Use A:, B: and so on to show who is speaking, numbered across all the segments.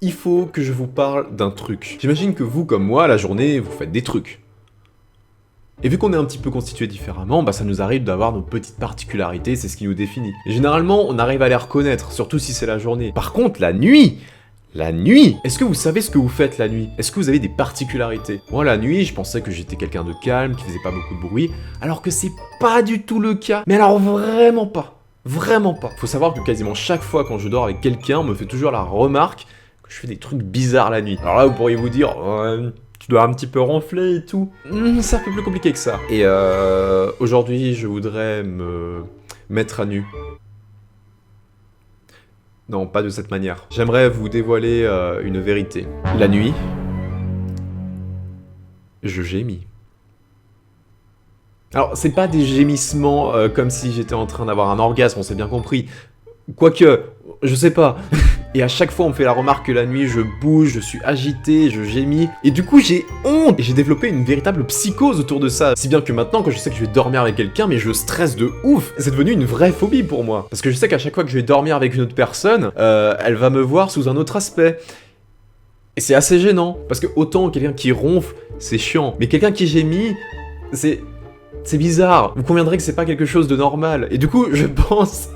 A: il faut que je vous parle d'un truc. J'imagine que vous, comme moi, la journée, vous faites des trucs. Et vu qu'on est un petit peu constitué différemment, bah ça nous arrive d'avoir nos petites particularités, c'est ce qui nous définit. Et généralement, on arrive à les reconnaître, surtout si c'est la journée. Par contre, la nuit, est-ce que vous savez ce que vous faites la nuit? Est-ce que vous avez des particularités? Moi, la nuit, je pensais que j'étais quelqu'un de calme, qui faisait pas beaucoup de bruit, alors que c'est pas du tout le cas. Mais alors vraiment pas. Vraiment pas. Faut savoir que quasiment chaque fois quand je dors avec quelqu'un, on me fait toujours la remarque que je fais des trucs bizarres la nuit. Alors là, vous pourriez vous dire... tu dois un petit peu ronfler et tout. C'est un peu plus compliqué que ça. Et aujourd'hui, je voudrais me mettre à nu. Non, pas de cette manière. J'aimerais vous dévoiler une vérité. La nuit, je gémis. Alors, c'est pas des gémissements comme si j'étais en train d'avoir un orgasme, on s'est bien compris. Quoique, je sais pas. Et à chaque fois, on me fait la remarque que la nuit, je bouge, je suis agité, je gémis. Et du coup, j'ai honte. Et j'ai développé une véritable psychose autour de ça. Si bien que maintenant, quand je sais que je vais dormir avec quelqu'un, mais je stresse de ouf. C'est devenu une vraie phobie pour moi. Parce que je sais qu'à chaque fois que je vais dormir avec une autre personne, elle va me voir sous un autre aspect. Et c'est assez gênant. Parce que autant quelqu'un qui ronfle, c'est chiant. Mais quelqu'un qui gémit, c'est bizarre, vous conviendrez que c'est pas quelque chose de normal, et du coup, je pense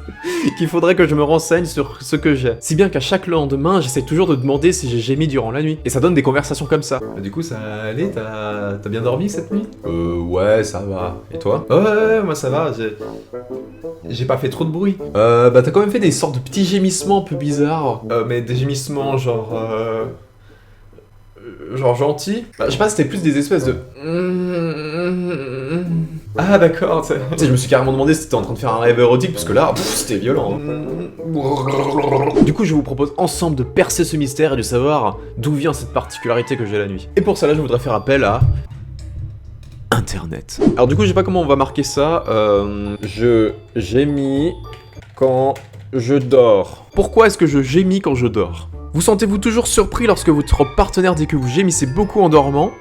A: qu'il faudrait que je me renseigne sur ce que j'ai. Si bien qu'à chaque lendemain, j'essaie toujours de demander si j'ai gémi durant la nuit, et ça donne des conversations comme ça. Du coup, ça allait, t'as bien dormi cette nuit? Ouais, ça va. Et toi? Ouais, moi ça va, j'ai pas fait trop de bruit. Bah t'as quand même fait des sortes de petits gémissements un peu bizarres, mais des gémissements genre gentil. Bah, je sais pas, c'était plus des espèces de... Ah d'accord, tu sais, je me suis carrément demandé si t'étais en train de faire un rêve érotique, parce que là, c'était violent. Du coup, je vous propose ensemble de percer ce mystère et de savoir d'où vient cette particularité que j'ai la nuit. Et pour ça, là, je voudrais faire appel à... Internet. Alors du coup, je sais pas comment on va marquer ça. Je gémis quand je dors. Pourquoi est-ce que je gémis quand je dors? Vous sentez-vous toujours surpris lorsque votre partenaire dit que vous gémissez beaucoup en dormant?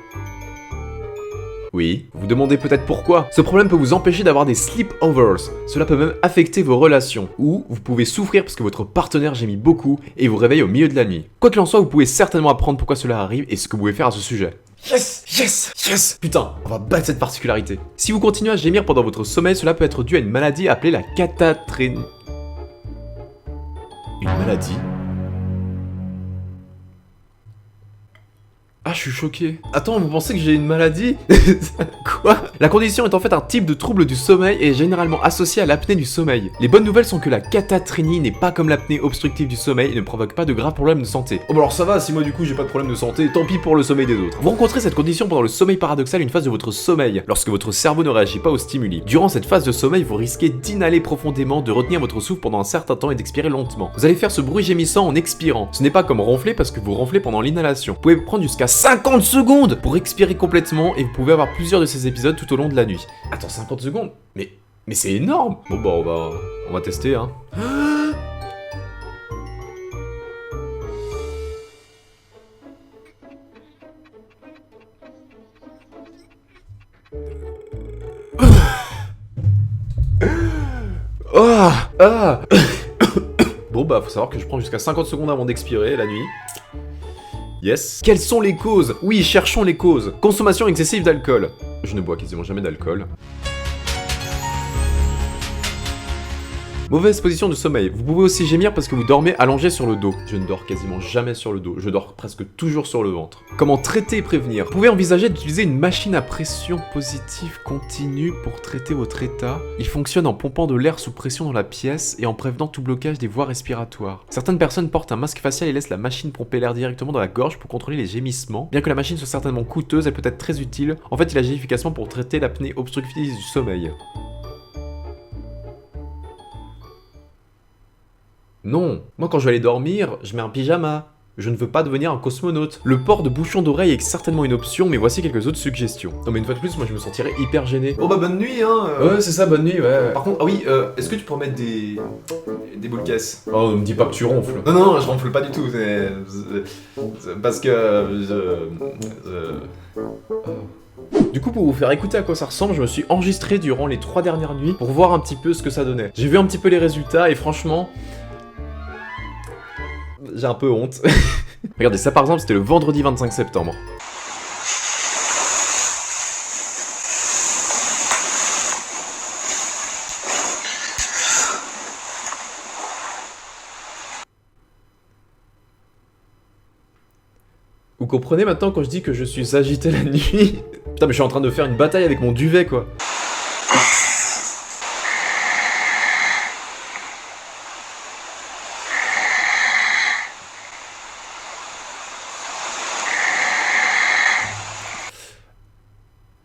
A: Oui. Vous vous demandez peut-être pourquoi? Ce problème peut vous empêcher d'avoir des sleepovers. Cela peut même affecter vos relations. Ou vous pouvez souffrir parce que votre partenaire gémit beaucoup et vous réveille au milieu de la nuit. Quoi qu'il en soit, vous pouvez certainement apprendre pourquoi cela arrive et ce que vous pouvez faire à ce sujet. Yes! Yes! Yes! Putain, on va battre cette particularité. Si vous continuez à gémir pendant votre sommeil, cela peut être dû à une maladie appelée la catatrénie. Une maladie? Ah, je suis choqué. Attends, vous pensez que j'ai une maladie? Quoi? La condition est en fait un type de trouble du sommeil et est généralement associée à l'apnée du sommeil. Les bonnes nouvelles sont que la catatrénie n'est pas comme l'apnée obstructive du sommeil et ne provoque pas de graves problèmes de santé. Oh bah alors ça va, si moi du coup j'ai pas de problème de santé, tant pis pour le sommeil des autres. Vous rencontrez cette condition pendant le sommeil paradoxal, une phase de votre sommeil, lorsque votre cerveau ne réagit pas aux stimuli. Durant cette phase de sommeil, vous risquez d'inhaler profondément, de retenir votre souffle pendant un certain temps et d'expirer lentement. Vous allez faire ce bruit gémissant en expirant. Ce n'est pas comme ronfler parce que vous ronflez pendant l'inhalation. Vous pouvez prendre jusqu'à 50 secondes pour expirer complètement et vous pouvez avoir plusieurs de ces épisodes tout au long de la nuit. Attends, 50 secondes? Mais c'est énorme! Bon bah on va tester hein. Bon bah faut savoir que je prends jusqu'à 50 secondes avant d'expirer la nuit. Yes. Quelles sont les causes? Oui, cherchons les causes. Consommation excessive d'alcool. Je ne bois quasiment jamais d'alcool. Mauvaise position de sommeil. Vous pouvez aussi gémir parce que vous dormez allongé sur le dos. Je ne dors quasiment jamais sur le dos. Je dors presque toujours sur le ventre. Comment traiter et prévenir? Vous pouvez envisager d'utiliser une machine à pression positive continue pour traiter votre état. Il fonctionne en pompant de l'air sous pression dans la pièce et en prévenant tout blocage des voies respiratoires. Certaines personnes portent un masque facial et laissent la machine pomper l'air directement dans la gorge pour contrôler les gémissements. Bien que la machine soit certainement coûteuse, elle peut être très utile. En fait, il agit efficacement pour traiter l'apnée obstructive du sommeil. Non, moi quand je vais aller dormir, je mets un pyjama. Je ne veux pas devenir un cosmonaute. Le port de bouchon d'oreille est certainement une option, mais voici quelques autres suggestions. Non mais une fois de plus, moi je me sentirais hyper gêné. Oh bah bonne nuit hein. Ouais c'est ça, bonne nuit, ouais. Par contre, ah oui, est-ce que tu peux mettre des boules caisses? Oh, ne me dis pas que tu ronfles. Non, je ronfle pas du tout, c'est parce que... Du coup, pour vous faire écouter à quoi ça ressemble, je me suis enregistré durant les 3 dernières nuits pour voir un petit peu ce que ça donnait. J'ai vu un petit peu les résultats et franchement... j'ai un peu honte. Regardez, ça par exemple, c'était le vendredi 25 septembre. Vous comprenez maintenant quand je dis que je suis agité la nuit? Putain, mais je suis en train de faire une bataille avec mon duvet, quoi.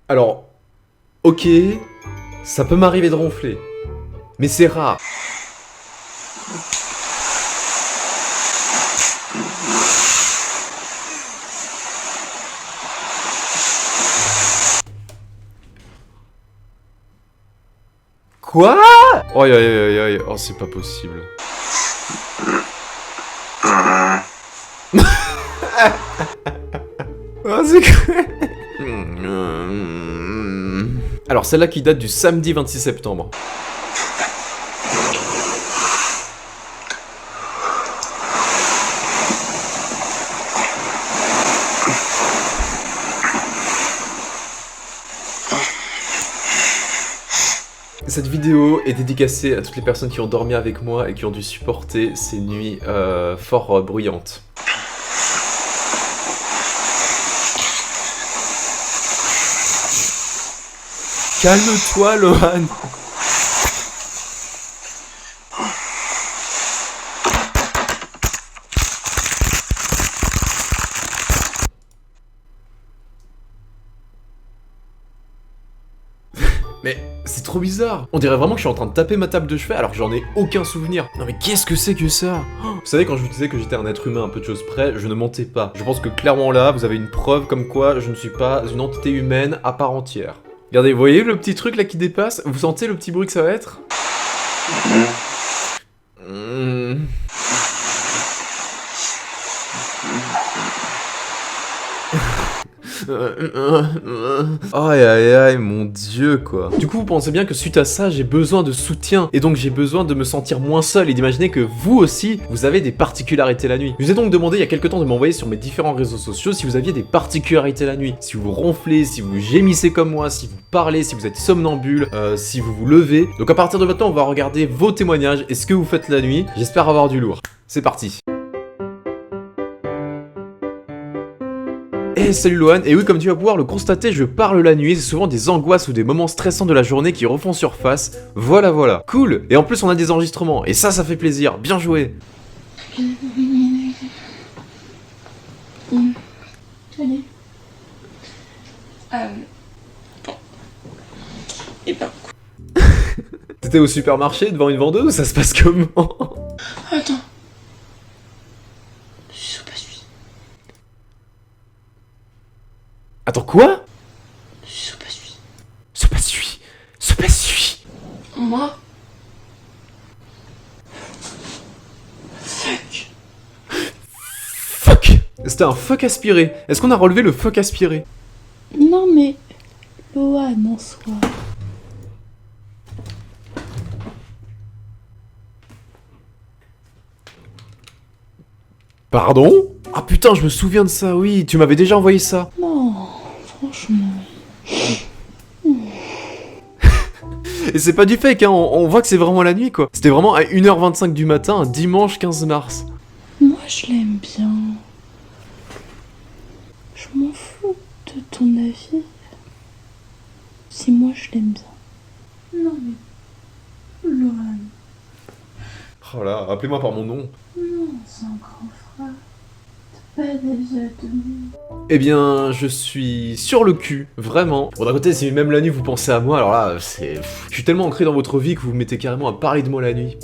A: Alors, ok, ça peut m'arriver de ronfler, mais c'est rare. Quoi? Oh, aïe, aïe, aïe, aïe, oh, c'est pas possible. Oh, c'est quoi? Alors, celle-là qui date du samedi 26 septembre. Cette vidéo est dédicacée à toutes les personnes qui ont dormi avec moi et qui ont dû supporter ces nuits fort bruyantes. Calme-toi, Lohan. Mais c'est trop bizarre. On dirait vraiment que je suis en train de taper ma table de chevet alors que j'en ai aucun souvenir. Non mais qu'est-ce que c'est que ça? Vous savez, quand je vous disais que j'étais un être humain un peu de choses près, je ne mentais pas. Je pense que clairement là, vous avez une preuve comme quoi je ne suis pas une entité humaine à part entière. Regardez, vous voyez le petit truc là qui dépasse? Vous sentez le petit bruit que ça va être? Aïe aïe aïe, mon dieu quoi. Du coup vous pensez bien que suite à ça j'ai besoin de soutien et donc j'ai besoin de me sentir moins seul et d'imaginer que vous aussi vous avez des particularités la nuit. Je vous ai donc demandé il y a quelques temps de m'envoyer sur mes différents réseaux sociaux si vous aviez des particularités la nuit. Si vous ronflez, si vous gémissez comme moi, si vous parlez, si vous êtes somnambule, si vous vous levez. Donc à partir de maintenant on va regarder vos témoignages et ce que vous faites la nuit. J'espère avoir du lourd. C'est parti. Hey, salut Lohan, et oui comme tu vas pouvoir le constater, je parle la nuit, c'est souvent des angoisses ou des moments stressants de la journée qui refont surface. Voilà, cool. Et en plus on a des enregistrements, et ça fait plaisir, bien joué.
B: Allez. Et ben.
A: T'étais au supermarché devant une vendeuse ou ça se passe comment?
B: Attends.
A: Attends, quoi?
B: Je pas suis.
A: Se passe-lui.
B: Moi?
A: Fuck. C'était un fuck aspiré. Est-ce qu'on a relevé le fuck aspiré?
B: Non mais... Lohan en soi.
A: Pardon? Ah putain, je me souviens de ça, oui, tu m'avais déjà envoyé ça.
B: Non, franchement...
A: Et c'est pas du fake, hein, on voit que c'est vraiment la nuit, quoi. C'était vraiment à 1h25 du matin, un dimanche 15 mars.
B: Moi, je l'aime bien. Je m'en fous de ton avis. Si moi, je l'aime bien. Non, mais... Lohan.
A: Oh là, rappelez-moi par mon nom.
B: Non, c'est un grand frère. T'as pas déjà donné.
A: Eh bien, je suis sur le cul, vraiment. Bon, d'un côté, si même la nuit vous pensez à moi, alors là, c'est... Je suis tellement ancré dans votre vie que vous vous mettez carrément à parler de moi la nuit.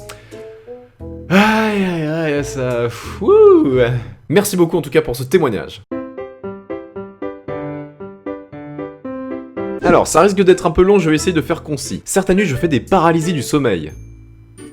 A: Aïe, aïe, aïe, ça... Wouh. Merci beaucoup en tout cas pour ce témoignage. Alors, ça risque d'être un peu long, je vais essayer de faire concis. Certaines nuits, je fais des paralysies du sommeil.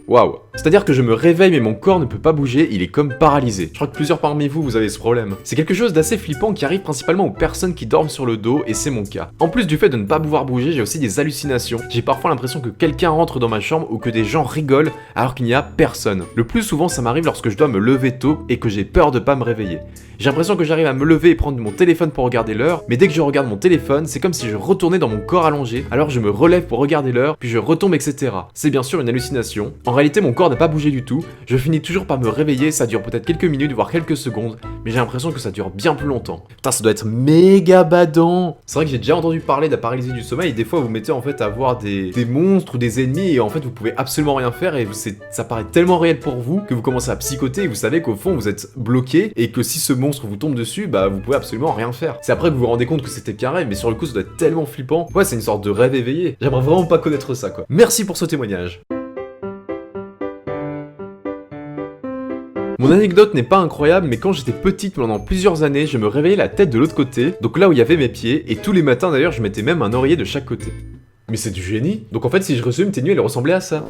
A: Waouh. C'est-à-dire que je me réveille mais mon corps ne peut pas bouger, il est comme paralysé. Je crois que plusieurs parmi vous avez ce problème. C'est quelque chose d'assez flippant qui arrive principalement aux personnes qui dorment sur le dos et c'est mon cas. En plus du fait de ne pas pouvoir bouger, j'ai aussi des hallucinations. J'ai parfois l'impression que quelqu'un rentre dans ma chambre ou que des gens rigolent alors qu'il n'y a personne. Le plus souvent ça m'arrive lorsque je dois me lever tôt et que j'ai peur de pas me réveiller. J'ai l'impression que j'arrive à me lever et prendre mon téléphone pour regarder l'heure, mais dès que je regarde mon téléphone, c'est comme si je retournais dans mon corps allongé, alors je me relève pour regarder l'heure, puis je retombe, etc. C'est bien sûr une hallucination. En réalité, mon corps n'a pas bougé du tout, je finis toujours par me réveiller, ça dure peut-être quelques minutes, voire quelques secondes, mais j'ai l'impression que ça dure bien plus longtemps. Putain, ça doit être méga badant. C'est vrai que j'ai déjà entendu parler de la paralysie du sommeil, et des fois vous mettez en fait à voir des monstres ou des ennemis, et en fait vous pouvez absolument rien faire, et ça paraît tellement réel pour vous que vous commencez à psychoter, et vous savez qu'au fond vous êtes bloqué, et que si ce monstre vous tombe dessus, bah vous pouvez absolument rien faire. C'est après que vous vous rendez compte que c'était qu'un rêve, mais sur le coup ça doit être tellement flippant. Ouais, c'est une sorte de rêve éveillé. J'aimerais vraiment pas connaître ça, quoi. Merci pour ce témoignage. Mon anecdote n'est pas incroyable, mais quand j'étais petite pendant plusieurs années, je me réveillais la tête de l'autre côté, donc là où il y avait mes pieds, et tous les matins d'ailleurs je mettais même un oreiller de chaque côté. Mais c'est du génie. Donc en fait si je résume, tes nuits elles ressemblaient à ça.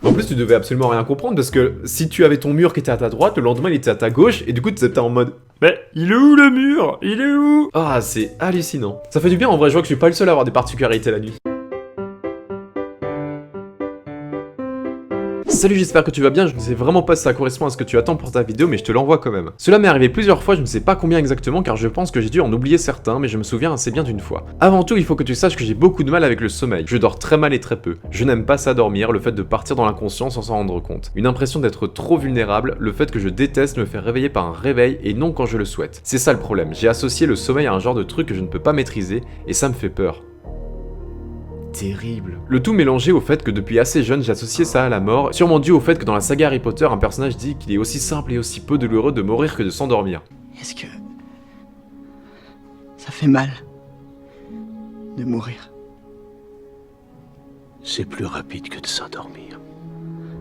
A: En plus, tu devais absolument rien comprendre parce que si tu avais ton mur qui était à ta droite, le lendemain il était à ta gauche et du coup tu étais en mode mais il est où le mur? Il est où? Ah, c'est hallucinant. Ça fait du bien en vrai, je vois que je suis pas le seul à avoir des particularités la nuit. Salut, j'espère que tu vas bien, je ne sais vraiment pas si ça correspond à ce que tu attends pour ta vidéo, mais je te l'envoie quand même. Cela m'est arrivé plusieurs fois, je ne sais pas combien exactement, car je pense que j'ai dû en oublier certains, mais je me souviens assez bien d'une fois. Avant tout, il faut que tu saches que j'ai beaucoup de mal avec le sommeil. Je dors très mal et très peu. Je n'aime pas ça dormir, le fait de partir dans l'inconscient sans s'en rendre compte. Une impression d'être trop vulnérable, le fait que je déteste me faire réveiller par un réveil et non quand je le souhaite. C'est ça le problème, j'ai associé le sommeil à un genre de truc que je ne peux pas maîtriser, et ça me fait peur. Terrible. Le tout mélangé au fait que depuis assez jeune j'associais ça à la mort, sûrement dû au fait que dans la saga Harry Potter, un personnage dit qu'il est aussi simple et aussi peu douloureux de mourir que de s'endormir.
C: Est-ce que ça fait mal de mourir?
D: C'est plus rapide que de s'endormir.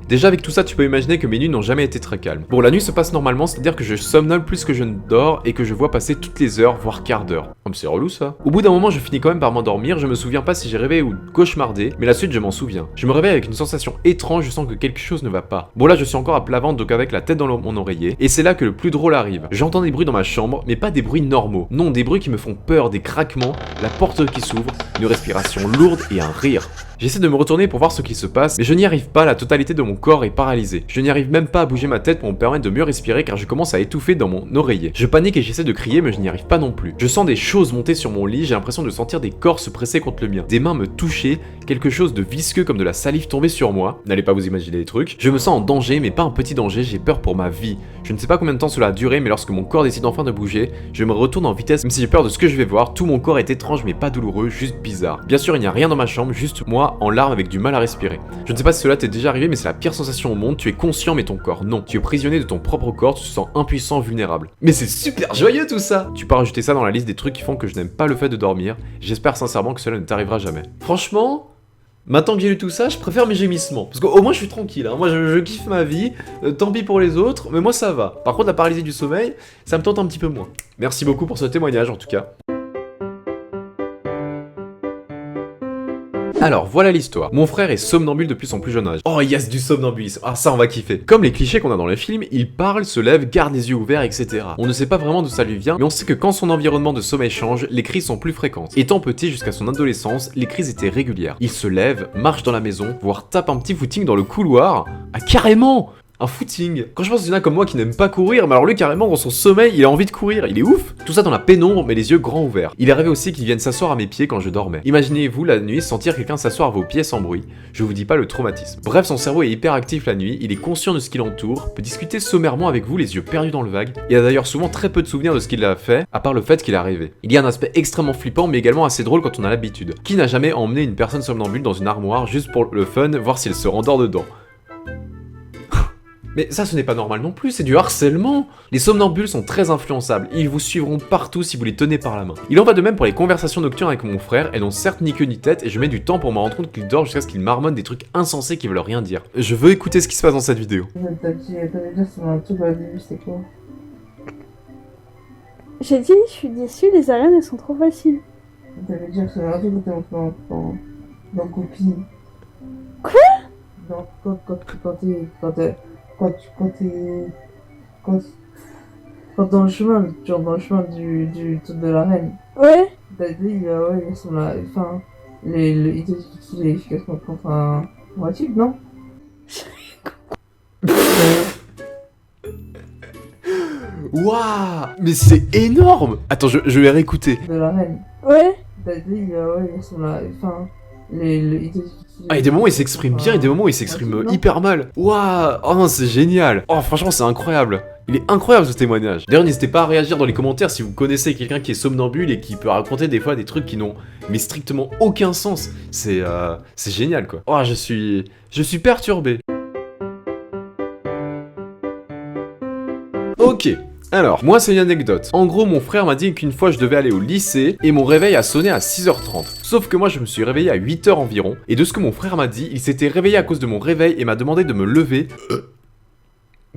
A: Déjà avec tout ça, tu peux imaginer que mes nuits n'ont jamais été très calmes. Bon, la nuit se passe normalement, c'est-à-dire que je somnole plus que je ne dors et que je vois passer toutes les heures, voire quarts d'heure. Oh, mais c'est relou ça. Au bout d'un moment, je finis quand même par m'endormir, je me souviens pas si j'ai rêvé ou cauchemardé, mais la suite je m'en souviens. Je me réveille avec une sensation étrange, je sens que quelque chose ne va pas. Bon là, je suis encore à plat ventre, donc avec la tête dans mon oreiller, et c'est là que le plus drôle arrive. J'entends des bruits dans ma chambre, mais pas des bruits normaux. Non, des bruits qui me font peur, des craquements, la porte qui s'ouvre, une respiration lourde et un rire. J'essaie de me retourner pour voir ce qui se passe, mais je n'y arrive pas, la totalité de mon corps est paralysée. Je n'y arrive même pas à bouger ma tête pour me permettre de mieux respirer car je commence à étouffer dans mon oreiller. Je panique et j'essaie de crier mais je n'y arrive pas non plus. Je sens des choses monter sur mon lit, j'ai l'impression de sentir des corps se presser contre le mien. Des mains me toucher, quelque chose de visqueux comme de la salive tomber sur moi. N'allez pas vous imaginer les trucs. Je me sens en danger mais pas un petit danger, j'ai peur pour ma vie. Je ne sais pas combien de temps cela a duré mais lorsque mon corps décide enfin de bouger, je me retourne en vitesse même si j'ai peur de ce que je vais voir. Tout mon corps est étrange mais pas douloureux, juste bizarre. Bien sûr il n'y a rien dans ma chambre, juste moi en larmes avec du mal à respirer. Je ne sais pas si cela t'est déjà arrivé mais c'est la pire sensation au monde, tu es conscient mais ton corps non. Tu es prisonnier de ton propre corps, tu te sens impuissant, vulnérable. Mais c'est super joyeux tout ça. Tu peux rajouter ça dans la liste des trucs qui font que je n'aime pas le fait de dormir. J'espère sincèrement que cela ne t'arrivera jamais. Franchement, maintenant que j'ai lu tout ça, je préfère mes gémissements. Parce qu'au moins je suis tranquille, hein. Moi je kiffe ma vie, tant pis pour les autres, mais moi ça va. Par contre la paralysie du sommeil, ça me tente un petit peu moins. Merci beaucoup pour ce témoignage en tout cas. Alors, voilà l'histoire. Mon frère est somnambule depuis son plus jeune âge. Oh, yes, du somnambulisme. Ah, ça, on va kiffer. Comme les clichés qu'on a dans les films, il parle, se lève, garde les yeux ouverts, etc. On ne sait pas vraiment d'où ça lui vient, mais on sait que quand son environnement de sommeil change, les crises sont plus fréquentes. Étant petit jusqu'à son adolescence, les crises étaient régulières. Il se lève, marche dans la maison, voire tape un petit footing dans le couloir. Ah, carrément! Un footing. Quand je pense qu'il y en a comme moi qui n'aiment pas courir, mais alors lui carrément dans son sommeil il a envie de courir, il est ouf. Tout ça dans la pénombre mais les yeux grands ouverts. Il est arrivé aussi qu'il vienne s'asseoir à mes pieds quand je dormais. Imaginez-vous la nuit sentir quelqu'un s'asseoir à vos pieds sans bruit. Je vous dis pas le traumatisme. Bref, son cerveau est hyper actif la nuit, il est conscient de ce qui l'entoure, peut discuter sommairement avec vous les yeux perdus dans le vague. Il a d'ailleurs souvent très peu de souvenirs de ce qu'il a fait, à part le fait qu'il est arrivé. Il y a un aspect extrêmement flippant mais également assez drôle quand on a l'habitude. Qui n'a jamais emmené une personne somnambule dans une armoire juste pour le fun, voir si elle se rendort dedans? Mais ça ce n'est pas normal non plus, c'est du harcèlement. Les somnambules sont très influençables, ils vous suivront partout si vous les tenez par la main. Il en va de même pour les conversations nocturnes avec mon frère, elles n'ont certes ni queue ni tête et je mets du temps pour me rendre compte qu'il dort jusqu'à ce qu'il marmonne des trucs insensés qui veulent rien dire. Je veux écouter ce qui se passe dans cette vidéo.
E: T'avais dit sur un truc au début, c'était quoi?
B: J'ai dit, je suis déçue, les Ariane elles sont trop faciles.
E: T'avais dit sur un truc où t'es en copie.
B: Quoi?
E: Quand Quand dans le chemin, genre dans le chemin du truc de la reine,
B: Ouais.
E: t'as dit, ouais, ils sont là, enfin, ils te disent que c'est efficacement contre un type, non?
A: Waouh, mais c'est énorme. Attends, je vais réécouter.
E: De la reine,
B: Ouais.
E: t'as dit, ouais, ils sont là, enfin, ils te disent que c'est
A: Ah, il y a des moments où il s'exprime bien et des moments où il s'exprime hyper mal. Waouh, oh non, c'est génial. Oh, franchement, c'est incroyable. Il est incroyable ce témoignage. D'ailleurs, n'hésitez pas à réagir dans les commentaires si vous connaissez quelqu'un qui est somnambule et qui peut raconter des fois des trucs qui n'ont mais strictement aucun sens. C'est génial quoi. Oh, je suis perturbé. Ok. Alors, moi c'est une anecdote. En gros, mon frère m'a dit qu'une fois je devais aller au lycée et mon réveil a sonné à 6h30. Sauf que moi je me suis réveillé à 8h environ et de ce que mon frère m'a dit, il s'était réveillé à cause de mon réveil et m'a demandé de me lever.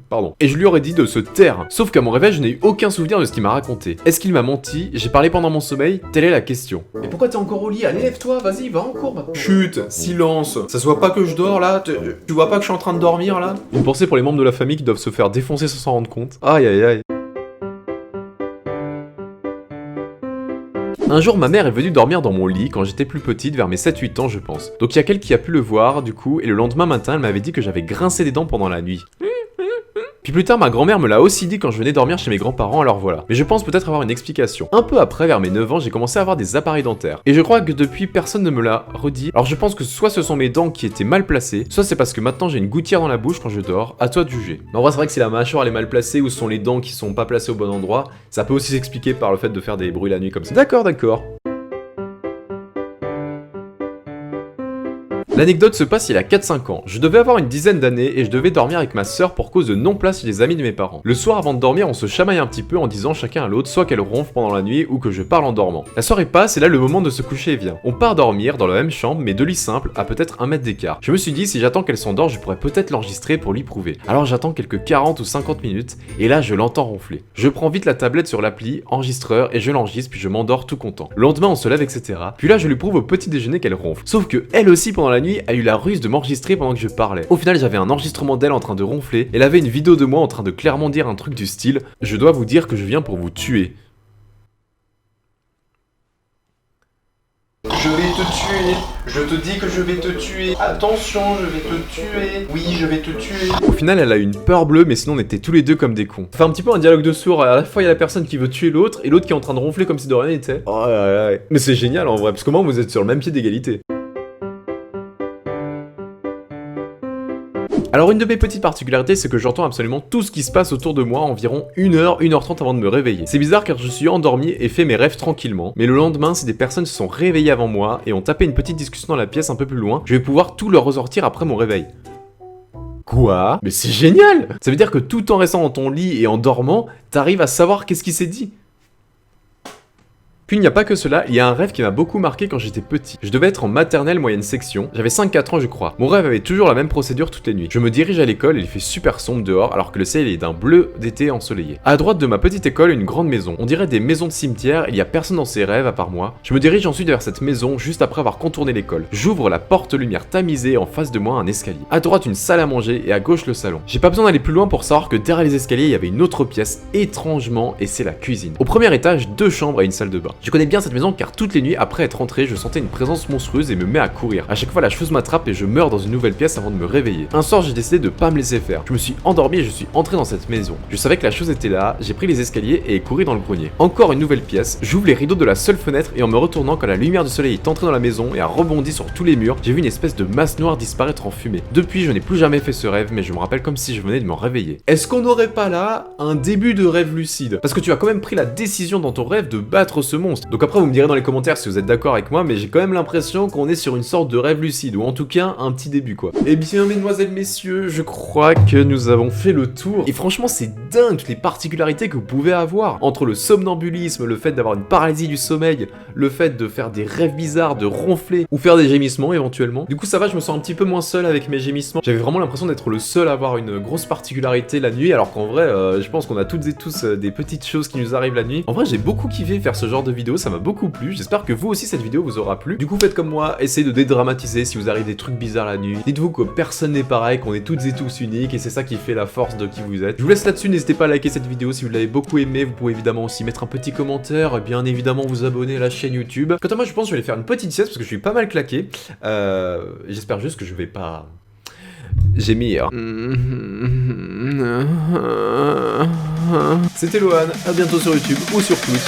A: Pardon. Et je lui aurais dit de se taire. Sauf qu'à mon réveil, je n'ai eu aucun souvenir de ce qu'il m'a raconté. Est-ce qu'il m'a menti? J'ai parlé pendant mon sommeil? Telle est la question. Mais pourquoi t'es encore au lit? Allez, lève-toi, vas-y, va en cours maintenant. Chut, silence. Ça se voit pas que je dors là? Tu vois pas que je suis en train de dormir là? Une pensée pour les membres de la famille qui doivent se faire défoncer sans s'en rendre compte. Aïe aïe aïe. Un jour, ma mère est venue dormir dans mon lit quand j'étais plus petite, vers mes 7-8 ans je pense. Donc il y a quelqu'un qui a pu le voir du coup, et le lendemain matin, elle m'avait dit que j'avais grincé des dents pendant la nuit. Puis plus tard, ma grand-mère me l'a aussi dit quand je venais dormir chez mes grands-parents, alors voilà. Mais je pense peut-être avoir une explication. Un peu après, vers mes 9 ans, j'ai commencé à avoir des appareils dentaires. Et je crois que depuis, personne ne me l'a redit. Alors je pense que soit ce sont mes dents qui étaient mal placées, soit c'est parce que maintenant j'ai une gouttière dans la bouche quand je dors, à toi de juger. Mais en vrai, c'est vrai que si la mâchoire elle est mal placée ou ce sont les dents qui sont pas placées au bon endroit, ça peut aussi s'expliquer par le fait de faire des bruits la nuit comme ça. D'accord, d'accord. L'anecdote se passe il y a 4-5 ans. Je devais avoir une dizaine d'années et je devais dormir avec ma sœur pour cause de non-place chez les amis de mes parents. Le soir avant de dormir, on se chamaille un petit peu en disant chacun à l'autre soit qu'elle ronfle pendant la nuit ou que je parle en dormant. La soirée passe et là le moment de se coucher vient. On part dormir dans la même chambre mais deux lits simples à peut-être 1 mètre d'écart. Je me suis dit si j'attends qu'elle s'endort, je pourrais peut-être l'enregistrer pour lui prouver. Alors j'attends quelques 40 ou 50 minutes et là je l'entends ronfler. Je prends vite la tablette sur l'appli, enregistreur et je l'enregistre puis je m'endors tout content. Le lendemain on se lève etc. Puis là je lui prouve au petit déjeuner qu'elle ronfle. Sauf que elle aussi pendant la nuit a eu la ruse de m'enregistrer pendant que je parlais. Au final j'avais un enregistrement d'elle en train de ronfler, elle avait une vidéo de moi en train de clairement dire un truc du style « Je dois vous dire que je viens pour vous tuer ». Je vais te tuer, je te dis que je vais te tuer, attention je vais te tuer, oui je vais te tuer. Au final elle a eu une peur bleue mais sinon on était tous les deux comme des cons. Enfin un petit peu un dialogue de sourds, à la fois il y a la personne qui veut tuer l'autre et l'autre qui est en train de ronfler comme si de rien n'était. Oh là là. Mais c'est génial en vrai, parce que moi vous êtes sur le même pied d'égalité. Alors une de mes petites particularités c'est que j'entends absolument tout ce qui se passe autour de moi environ 1h, 1h30 avant de me réveiller. C'est bizarre car je suis endormi et fais mes rêves tranquillement, mais le lendemain si des personnes se sont réveillées avant moi et ont tapé une petite discussion dans la pièce un peu plus loin, je vais pouvoir tout leur ressortir après mon réveil. Quoi? Mais c'est génial! Ça veut dire que tout en restant dans ton lit et en dormant, t'arrives à savoir qu'est-ce qui s'est dit. Puis il n'y a pas que cela, il y a un rêve qui m'a beaucoup marqué quand j'étais petit. Je devais être en maternelle moyenne section, j'avais 5-4 ans je crois. Mon rêve avait toujours la même procédure toutes les nuits. Je me dirige à l'école et il fait super sombre dehors alors que le ciel est d'un bleu d'été ensoleillé. À droite de ma petite école, une grande maison. On dirait des maisons de cimetière, il n'y a personne dans ces rêves à part moi. Je me dirige ensuite vers cette maison juste après avoir contourné l'école. J'ouvre la porte lumière tamisée et en face de moi un escalier. À droite une salle à manger et à gauche le salon. J'ai pas besoin d'aller plus loin pour savoir que derrière les escaliers il y avait une autre pièce étrangement et c'est la cuisine. Au premier étage, 2 chambres et une salle de bain. Je connais bien cette maison car toutes les nuits après être rentré, je sentais une présence monstrueuse et me mets à courir. À chaque fois la chose m'attrape et je meurs dans une nouvelle pièce avant de me réveiller. Un soir j'ai décidé de pas me laisser faire. Je me suis endormi et je suis entré dans cette maison. Je savais que la chose était là, j'ai pris les escaliers et couru dans le grenier. Encore une nouvelle pièce, j'ouvre les rideaux de la seule fenêtre et en me retournant quand la lumière du soleil est entrée dans la maison et a rebondi sur tous les murs, j'ai vu une espèce de masse noire disparaître en fumée. Depuis je n'ai plus jamais fait ce rêve mais je me rappelle comme si je venais de me réveiller. Est-ce qu'on n'aurait pas là un début de rêve lucide? Parce que tu as quand même pris la décision dans ton rêve de battre ce monstre. Donc après vous me direz dans les commentaires si vous êtes d'accord avec moi, mais j'ai quand même l'impression qu'on est sur une sorte de rêve lucide, ou en tout cas un petit début quoi. Eh bien mesdemoiselles, messieurs, je crois que nous avons fait le tour, et franchement c'est dingue toutes les particularités que vous pouvez avoir, entre le somnambulisme, le fait d'avoir une paralysie du sommeil, le fait de faire des rêves bizarres, de ronfler, ou faire des gémissements éventuellement. Du coup ça va, je me sens un petit peu moins seul avec mes gémissements. J'avais vraiment l'impression d'être le seul à avoir une grosse particularité la nuit, alors qu'en vrai, je pense qu'on a toutes et tous des petites choses qui nous arrivent la nuit. En vrai j'ai beaucoup kiffé faire ce genre de vidéo, ça m'a beaucoup plu. J'espère que vous aussi cette vidéo vous aura plu. Du coup faites comme moi, essayez de dédramatiser si vous arrive des trucs bizarres la nuit. Dites-vous que personne n'est pareil, qu'on est toutes et tous uniques et c'est ça qui fait la force de qui vous êtes. Je vous laisse là-dessus, n'hésitez pas à liker cette vidéo si vous l'avez beaucoup aimé. Vous pouvez évidemment aussi mettre un petit commentaire et bien évidemment vous abonner à la chaîne YouTube. Quant à moi je pense que je vais aller faire une petite sieste parce que je suis pas mal claqué. J'espère juste que je vais pas gémir. C'était Lohan, à bientôt sur YouTube ou sur Twitch.